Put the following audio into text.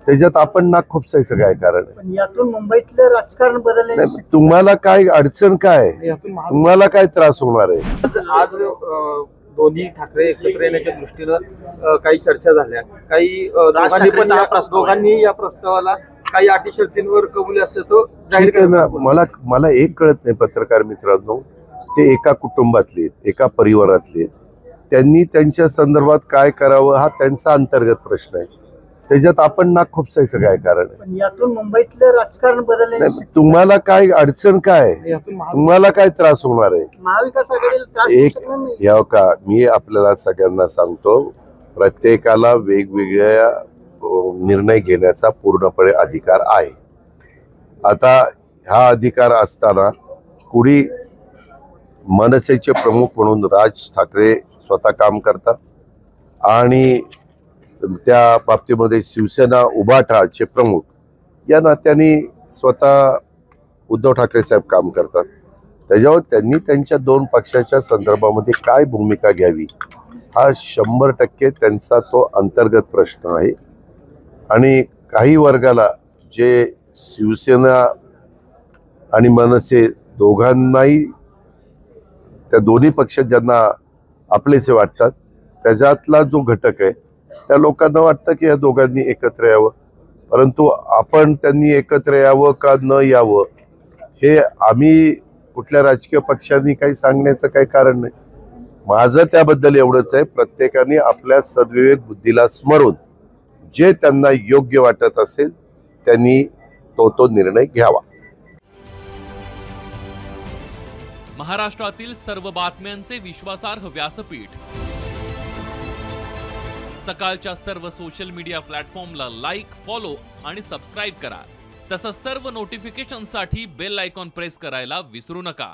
त्याच्यात आपण नाक खुपसायचं काय कारण आहे? पण यातून मुंबईतलं राजकारण बदलण्याची नाही, तुम्हाला काय अडचण काय आहे? तुम्हाला काय त्रास होणार आहे? आज दोन्ही ठाकरे एकत्र येण्याच्या दृष्टीनं काही चर्चा झाल्या. काही दोघांनी या प्रस्तावाला काही अटी शर्तींवर कबुली असल्याचं जाहीर ठीक आहे ना. केलं. मला एक कळत नाही पत्रकार मित्रांनो, ते एका कुटुंबातले आहेत, एका परिवारातले आहेत. त्यांनी त्यांच्या संदर्भात काय करावं हा त्यांचा अंतर्गत प्रश्न आहे. त्याच्यात आपण नाक खुपसायचं काय कारण आहे? पण यातून मुंबईतलं राजकारण बदलण्याची नाही, तुम्हाला काय अडचण काय आहे? तुम्हाला काय त्रास होणार आहे? महाविकास आघाडीला त्रास होऊ एक शकणार नाही. या का मी आपल्याला सगळ्यांना सांगतो, प्रत्येकाला वेगवेगळ्या निर्णय घेण्याचा पूर्णपणे अधिकार आहे. आता हा अधिकार असताना कुणी मनसेचे प्रमुख म्हणून राज ठाकरे स्वतः काम करतात आणि त्या बाबतीमध्ये शिवसेना उभाटाचे प्रमुख या नात्याने स्वतः उद्धव ठाकरे साहेब काम करतात. त्याच्यावर त्यांनी त्यांच्या दोन पक्षाच्या संदर्भामध्ये काय भूमिका घ्यावी हा 100% त्यांचा तो अंतर्गत प्रश्न आहे. आणि काही वर्गाला जे शिवसेना आणि मनसे दोघांनाही त्या दोन्ही पक्ष ज्यांना आपलेसे वाटतात त्याच्यातला जो घटक आहे त्या लोकांना वाटतं की या दोघांनी एकत्र यावं, परंतु आपण त्यांनी एकत्र यावं का न यावं हे आम्ही कुठल्या राजकीय पक्षांनी काही सांगण्याचं काही कारण नाही. माझं त्याबद्दल एवढंच आहे, प्रत्येकाने आपल्या सद्विवेक बुद्धीला स्मरून जे त्यांना योग्य वाटत असेल त्यांनी तो निर्णय घ्यावा. महाराष्ट्रातील सर्व बातम्यांचे विश्वासार्ह व्यासपीठ, सकाळच्या सर्व सोशल मीडिया प्लॅटफॉर्मला लाईक, फॉलो आणि सबस्क्राईब करा. तसंच सर्व नोटिफिकेशनसाठी बेल आयकॉन प्रेस करायला विसरू नका.